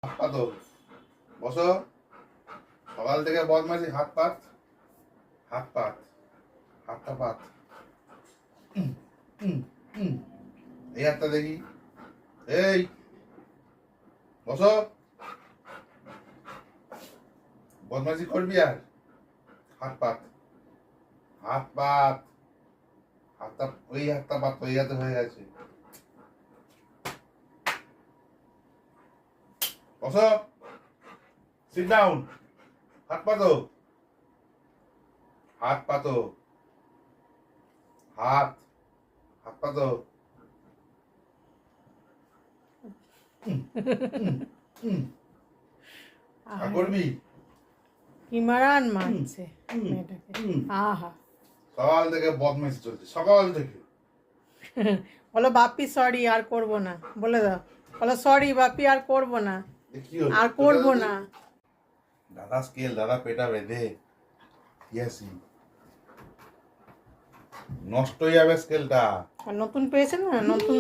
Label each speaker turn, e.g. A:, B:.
A: পাতো বসো। সকাল থেকে বদমাইশি, হাত পাত হাত পাত হাতটা পাত। এই হাতটা দেখি। এই বসো। বদমাইশি করবি আর? হাত পাত হাত পাত হাতটা, ওই হাতটা পাত, ওই হাতে হয়ে গেছে। বসো, সিট ডাউন। হাত পাতো, হাত পাতো, হাত হাত পাতো। আর করবি?
B: ইমরান মানছে মেয়েটাকে। আহা,
A: সকাল থেকে বদমাইশি চলছে, সকাল থেকে।
B: বলো বাপ্পি সরি, আর করব না। বলে দাও, বলো সরি বাপ্পি, আর করব না,
A: কি হলো?
B: আর করব না।
A: দাদা স্কেল, দাদা পেটা বেঁধে ইয়াসি নষ্ট হয়ে যাবে স্কেলটা।
B: আর নতুন পেয়েছে না, নতুন